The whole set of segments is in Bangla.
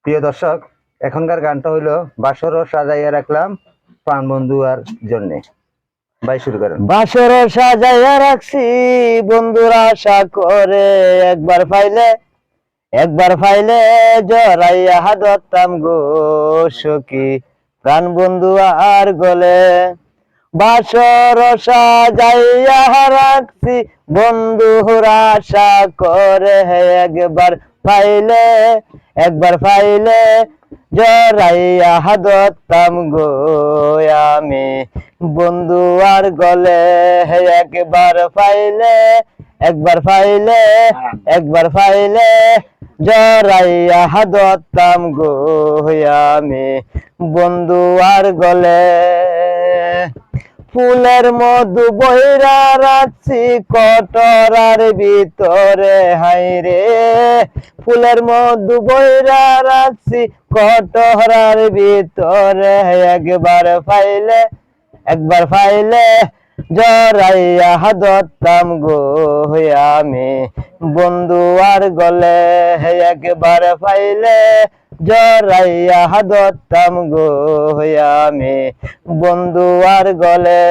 প্রিয় দর্শক, এখনকার গানটা হইলো বাসরও সাজাইয়া রাখলাম প্রাণ বন্ধু আর জন্যে। ভাই শুরু করেন। বাসর সাজাইয়া রাখছি বন্ধুরা আশা করে একবার ফাইলে জড়াইয়া ধরতাম গো সখী প্রাণ বন্ধু আর গলে। বাসর সাজাইয়া রাখছি বন্ধুরা আশা করে একবার ফাইলে জড়াইয়া ধরতাম গো আমি বন্ধু আর গলে। একবার ফাইলে জড়াইয়া ধরতাম গো আমি বন্ধু আর গলে। ফুলের মধু বইরা রাখছি কটরার ভিতরে হাইরে, ফুলের মধু বইরা রাখছি কটরার ভিতরে। একবার ফাইলে জড়াইয়া ধরতাম গো আমি বন্ধু আর গলে। একবার ফাইলে জড়াইয়া ধরতাম গো আমি বন্ধু আর গলে।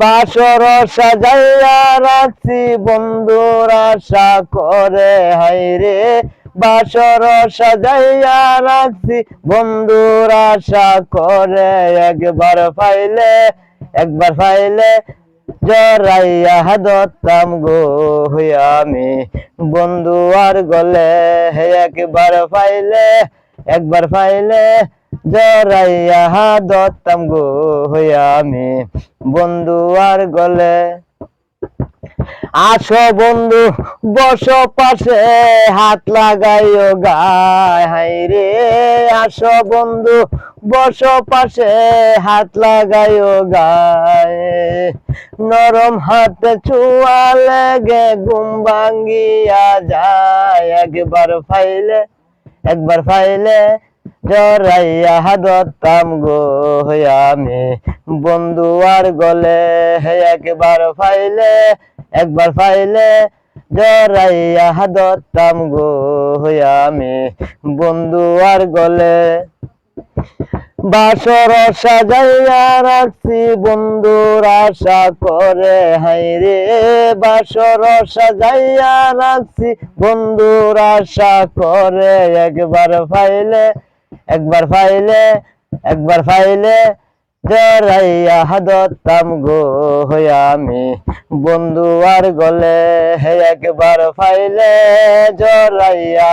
বাসর সাজাইয়া রাখছি বন্ধুর আশা করে হাইরে, বাসর সাজাইয়া রাখছি বন্ধুর আশা করে। একবার ফাইলে জড়াইয়া ধরতাম গো আমি বন্ধু আর গলে। একবার ফাইলে জড়াইয়া ধরতাম গো আমি বন্ধু আর গলে। আসো বন্ধু বসো পাশে হাত লাগাইও গায় হাইরে, আসো বন্ধু বসো পাশে হাত লাগাইও গায়ে। নরম হাতে ছুয়া লেগে ঘুম ভাঙ্গিয়া যায়। একবার ফাইলে জড়াইয়া ধরতাম গো আমি বন্ধু আর গলে। একবার ফাইলে জড়াইয়া ধরতাম গো আমি বন্ধু আর গলে। বাসর সাজাইয়া রাখছি বন্ধুর আশা করে হাইরে, বাসর সাজাইয়া রাখছি বন্ধুর আশা করে। একবার ফাইলে জড়াইয়া ধরতাম গো আমি বন্ধু আর গলে। একবার ফাইলে জড়াইয়া